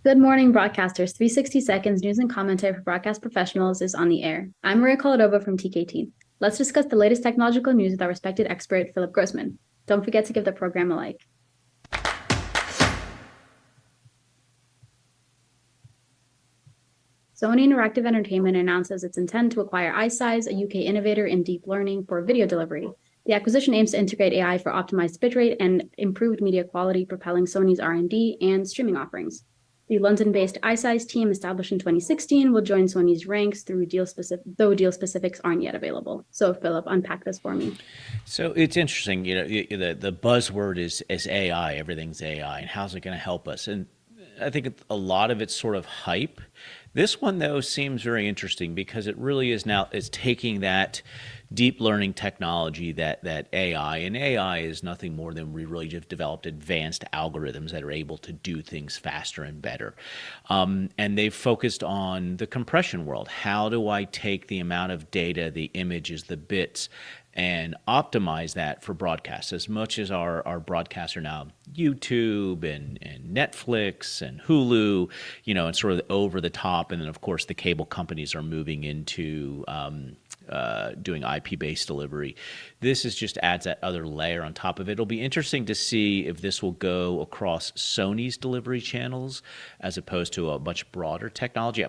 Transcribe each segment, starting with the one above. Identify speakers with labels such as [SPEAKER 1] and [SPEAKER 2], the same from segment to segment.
[SPEAKER 1] Good morning, broadcasters. 360 Seconds news and commentary for broadcast professionals is on the air. I'm Maria Kolarova from TKT. Let's discuss the latest technological news with our respected expert, Philip Grossman. Don't forget to give the program a like. Sony Interactive Entertainment announces its intent to acquire iSIZE, a UK innovator in deep learning for video delivery. The acquisition aims to integrate AI for optimized bitrate and improved media quality, propelling Sony's R&D and streaming offerings. The London-based iSIZE team, established in 2016, will join Sony's ranks though deal specifics aren't yet available. So, Philip, unpack this for me.
[SPEAKER 2] So it's interesting, the buzzword is AI, everything's AI, and how's it going to help us? And I think a lot of it's sort of hype. This one, though, seems very interesting because it really is taking that deep learning technology, that AI, and AI is nothing more than we really have developed advanced algorithms that are able to do things faster and better. And they've focused on the compression world. How do I take the amount of data, the images, the bits, and optimize that for broadcast? As much as our broadcasts are now YouTube and Netflix and Hulu, and sort of over the top, and then of course the cable companies are moving into doing IP-based delivery. This just adds that other layer on top of it. It'll be interesting to see if this will go across Sony's delivery channels as opposed to a much broader technology.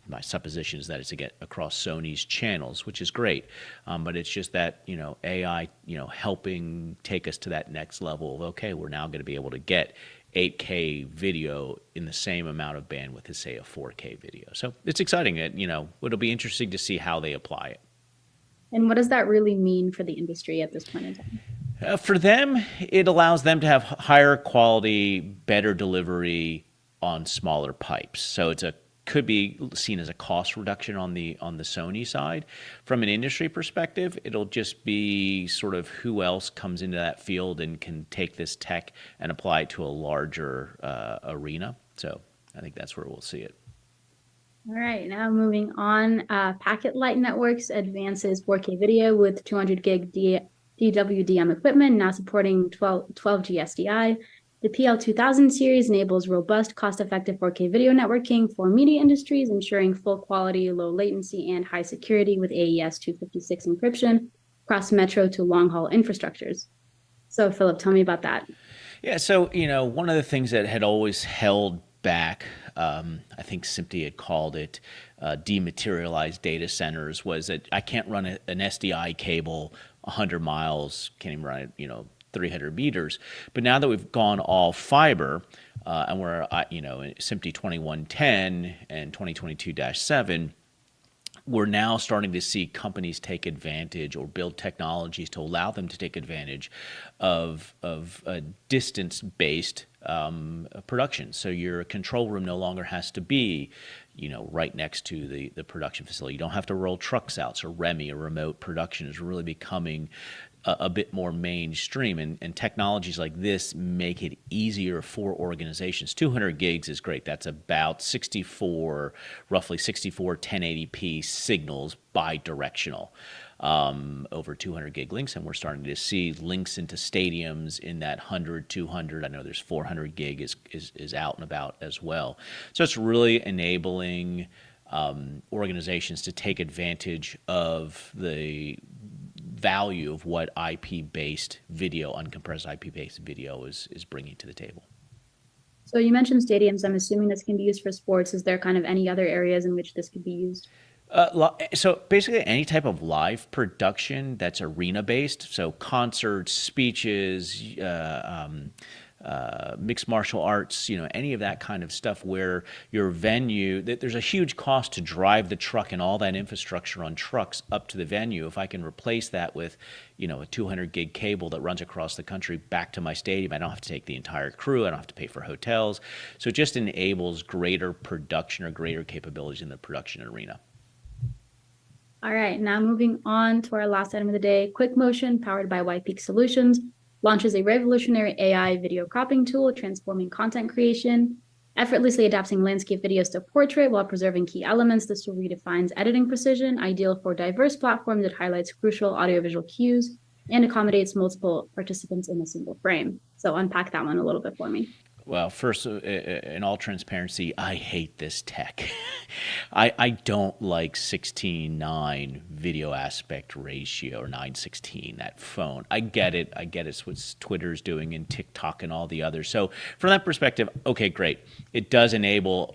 [SPEAKER 2] My supposition is that it's to get across Sony's channels, which is great. But it's just that, AI, helping take us to that next level of, okay, we're now going to be able to get 8K video in the same amount of bandwidth as, say, a 4K video. So it's exciting. It'll be interesting to see how they apply it.
[SPEAKER 1] And what does that really mean for the industry at this point in time?
[SPEAKER 2] For them, it allows them to have higher quality, better delivery on smaller pipes. So could be seen as a cost reduction on the Sony side. From an industry perspective, it'll just be sort of who else comes into that field and can take this tech and apply it to a larger arena. So I think that's where we'll see it.
[SPEAKER 1] All right, now moving on. PacketLight Networks advances 4K video with 200 gig DWDM equipment, now supporting 12G SDI. The PL2000 series enables robust, cost-effective 4K video networking for media industries, ensuring full quality, low latency, and high security with AES 256 encryption across metro to long-haul infrastructures. So, Philip, tell me about that.
[SPEAKER 2] Yeah, so, one of the things that had always held back, I think SMPTE had called it dematerialized data centers, was that I can't run an SDI cable 100 miles, can't even run it, 300 meters. But now that we've gone all fiber, and we're, SMPTE 2110 and 2022-7, we're now starting to see companies take advantage or build technologies to allow them to take advantage of a distance-based production. So your control room no longer has to be, right next to the production facility. You don't have to roll trucks out. So REMI, or remote production, is really becoming a bit more mainstream, and technologies like this make it easier for organizations. 200 gigs is great. That's about roughly 64 1080p signals bi-directional over 200 gig links, and we're starting to see links into stadiums in that 100, 200. I know there's 400 gig is out and about as well. So it's really enabling organizations to take advantage of the value of what IP-based video, uncompressed IP-based video is bringing to the table.
[SPEAKER 1] So you mentioned stadiums. I'm assuming this can be used for sports. Is there kind of any other areas in which this could be used?
[SPEAKER 2] So basically any type of live production that's arena-based, so concerts, speeches, mixed martial arts, any of that kind of stuff where your venue, there's a huge cost to drive the truck and all that infrastructure on trucks up to the venue. If I can replace that with, a 200 gig cable that runs across the country back to my stadium, I don't have to take the entire crew. I don't have to pay for hotels. So it just enables greater production or greater capabilities in the production arena.
[SPEAKER 1] All right, now moving on to our last item of the day. KWIKmotion, powered by YPeak Solutions, launches a revolutionary AI video cropping tool, transforming content creation, effortlessly adapting landscape videos to portrait while preserving key elements. This tool redefines editing precision, ideal for diverse platforms. It highlights crucial audiovisual cues and accommodates multiple participants in a single frame. So unpack that one a little bit for me.
[SPEAKER 2] Well, first, in all transparency, I hate this tech. I don't like 16:9 video aspect ratio or 9:16, that phone. I get it. I get it's what Twitter's doing and TikTok and all the others. So, from that perspective, okay, great. It does enable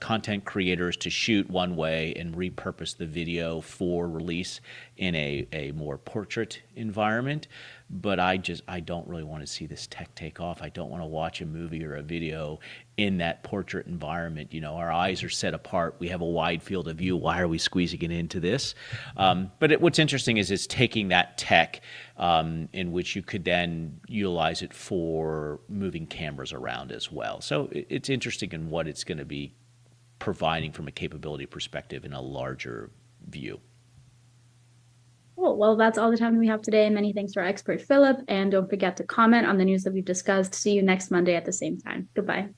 [SPEAKER 2] content creators to shoot one way and repurpose the video for release in a more portrait environment. But I don't really want to see this tech take off. I don't want to watch a movie or a video in that portrait environment. You know, our eyes are set apart. We have a wide field of view. Why are we squeezing it into this? What's interesting is it's taking that tech in which you could then utilize it for moving cameras around as well. So it's interesting in what it's going to be providing from a capability perspective in a larger view.
[SPEAKER 1] Cool. Well, that's all the time we have today. Many thanks to our expert, Philip. And don't forget to comment on the news that we've discussed. See you next Monday at the same time. Goodbye.